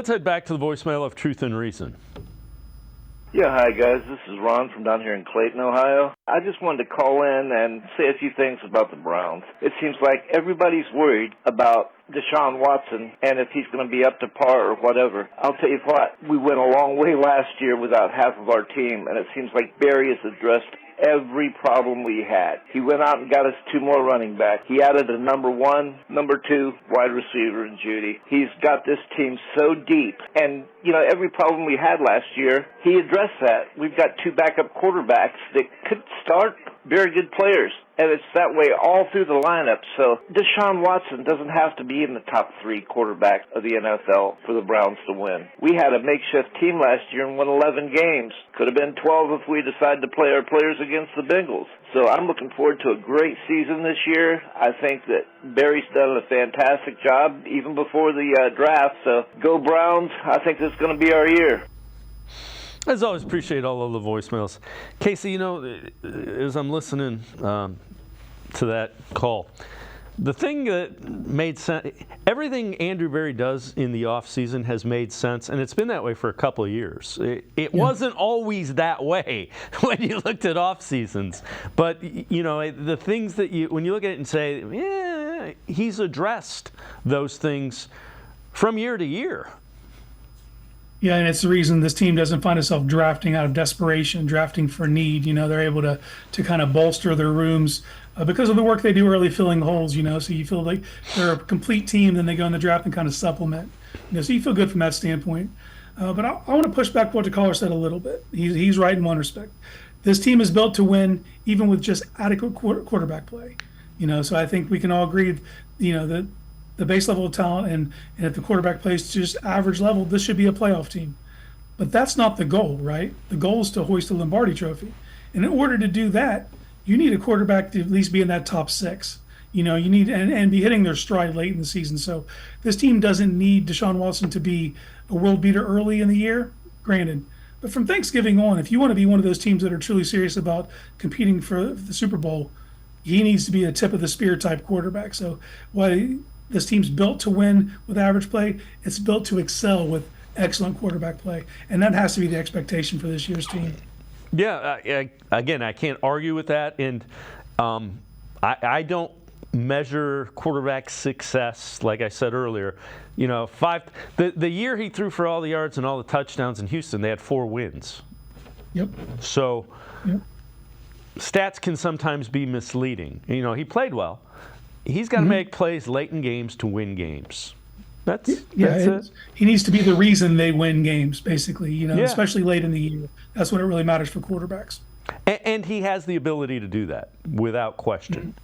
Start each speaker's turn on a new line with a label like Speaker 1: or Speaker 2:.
Speaker 1: Let's head back to the voicemail of Truth and Reason.
Speaker 2: Yeah, hi guys. This is Ron from down here in Clayton, Ohio. I just wanted to call in and say a few things about the Browns. It seems like everybody's worried about Deshaun Watson and if he's going to be up to par or whatever. I'll tell you what, we went a long way last year without half of our team, and it seems like Barry has addressed every problem we had. He went out and got us 2 more running backs. He added a number 1, number 2 wide receiver in Judy. He's got this team so deep. And, you know, every problem we had last year, he addressed that. We've got 2 backup quarterbacks that could start very good players. And it's that way all through the lineup. So Deshaun Watson doesn't have to be in the top 3 quarterbacks of the NFL for the Browns to win. We had a makeshift team last year and won 11 games. Could have been 12 if we decided to play our players against the Bengals. So I'm looking forward to a great season this year. I think that Barry's done a fantastic job even before the draft. So go Browns. I think this is going to be our year.
Speaker 1: As always, appreciate all of the voicemails. Casey, you know, as I'm listening to that call, the thing that made sense, everything Andrew Berry does in the offseason has made sense, and it's been that way for a couple of years. It wasn't always that way when you looked at off seasons, but you know, the things that when you look at it and say, yeah, he's addressed those things from year to year.
Speaker 3: Yeah, and it's the reason this team doesn't find itself drafting out of desperation, drafting for need. You know, they're able to kind of bolster their rooms because of the work they do early filling holes, you know, so you feel like they're a complete team, then they go in the draft and kind of supplement. You know, so you feel good from that standpoint. But I want to push back what the caller said a little bit. He's right in one respect. This team is built to win even with just adequate quarterback play. You know, so I think we can all agree, you know, that the base level of talent and if the quarterback plays just average level, this should be a playoff team. But that's not the goal, right? The goal is to hoist the Lombardi Trophy. And in order to do that, you need a quarterback to at least be in that top 6. You know, you need and be hitting their stride late in the season. So this team doesn't need Deshaun Watson to be a world beater early in the year, granted. But from Thanksgiving on, if you want to be one of those teams that are truly serious about competing for the Super Bowl, he needs to be a tip of the spear type quarterback. So why this team's built to win with average play, it's built to excel with excellent quarterback play. And that has to be the expectation for this year's team.
Speaker 1: Yeah, again, I can't argue with that. And I don't measure quarterback success, like I said earlier. You know, the year he threw for all the yards and all the touchdowns in Houston, they had 4 wins.
Speaker 3: Yep.
Speaker 1: So stats can sometimes be misleading. You know, he played well. He's got to make plays late in games to win games. That's it.
Speaker 3: He needs to be the reason they win games, basically, you know, especially late in the year. That's when it really matters for quarterbacks.
Speaker 1: And he has the ability to do that without question.